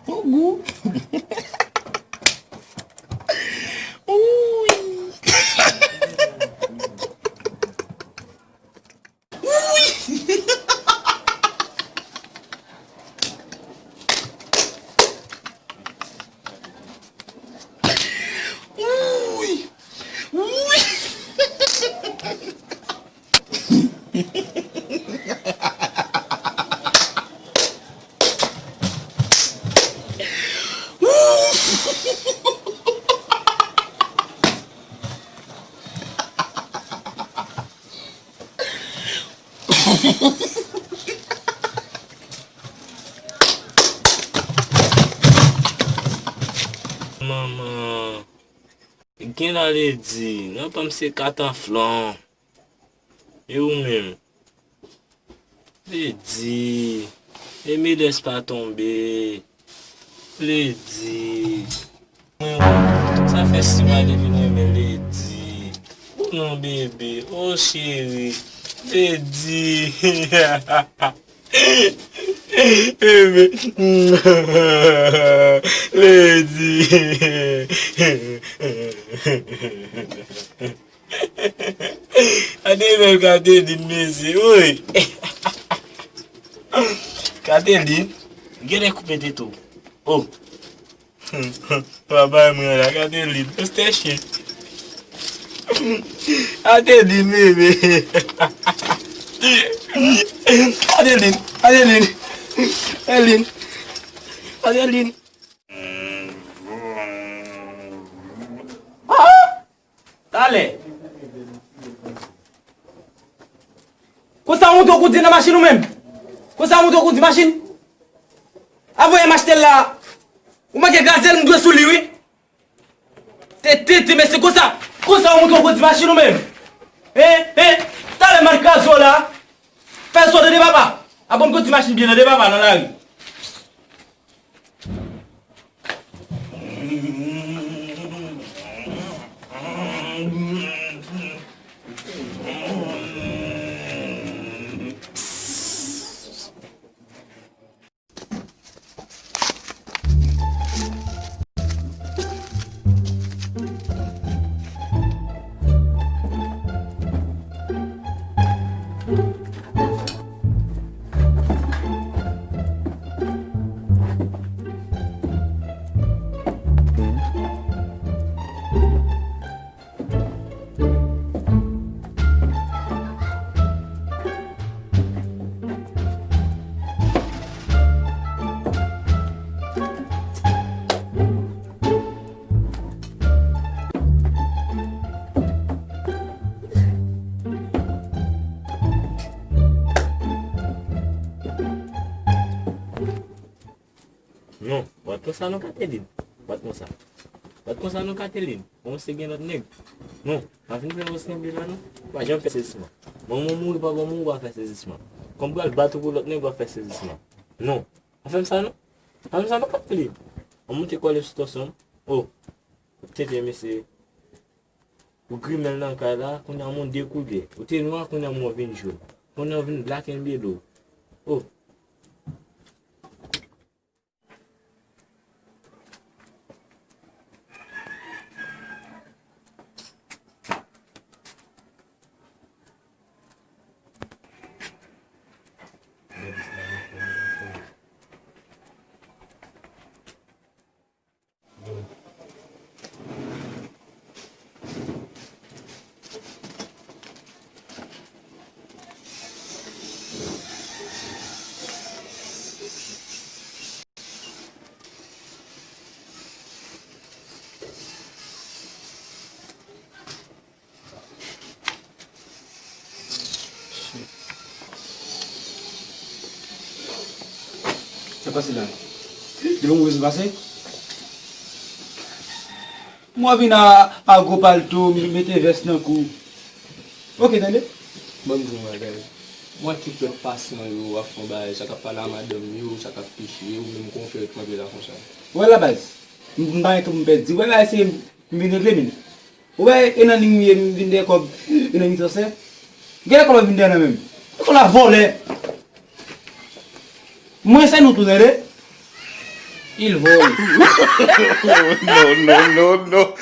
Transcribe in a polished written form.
Fogo. Ui. Ui. Ui. Maman, gen la le di, nan pa mse katan flan. E ou men, le di, e mi les pa tombe. Le di, sa fe si wale vini men le di. Ou non bebe, oh chéri, le di. Ebe, Lady. Ade men Kathleen mesi, oy. Kathleen, gene coupe de tout. Oh. Papa mwen la Kathleen, ste chien. Kathleen bebe. Kathleen. Adeline. Dale. Kosa moun to koudi nan machine ou même? Kosa moun to koudi machine? Avoye m'acheter là. Ou ma gazel m'doit sous lui, oui? T'es mais c'est kosa. Kosa moun to koudi machine ou même? Dale marcazo là. Fais sortir de papa. Abon koudi machine bien de papa dans la rue. Non, bat kon sa nou Kathleen. Bat kon sa nou Kathleen. On se gen not neg. Non, a fin fè vos neg la nou. Ba jan fè sezisman. Moun pa moun ba fè sezisman. Kom pral batou pou lot neg ba fè sezisman. Non, a fèm sa nou. A fèm sa nou Kathleen. On monte kwa le situation. Oh, tete mese. Ou grimel nan ka la, kon a moun dekouge. Ou te noua kon a moun vin joun. Kon a vin black and bedo. Oh. C'est passé là. De vous vous passer. Moi viens à go palto, mettez veste dans cou. OK, t'entendez? Bon jour madame. Moi qui peux passer yo à fond bail, ça ka parler à madame yo, ça ka picher ou même qu'on fait moi là comme ça. Ouais la base. M'ba tout m'pedi. Ouais là c'est venir les mine. Ouais, et nan ligne vinde comme une amie ça. Gars comme vinde na même. On a volé. Moi c'est nous tous les il vole. No, no, no, no.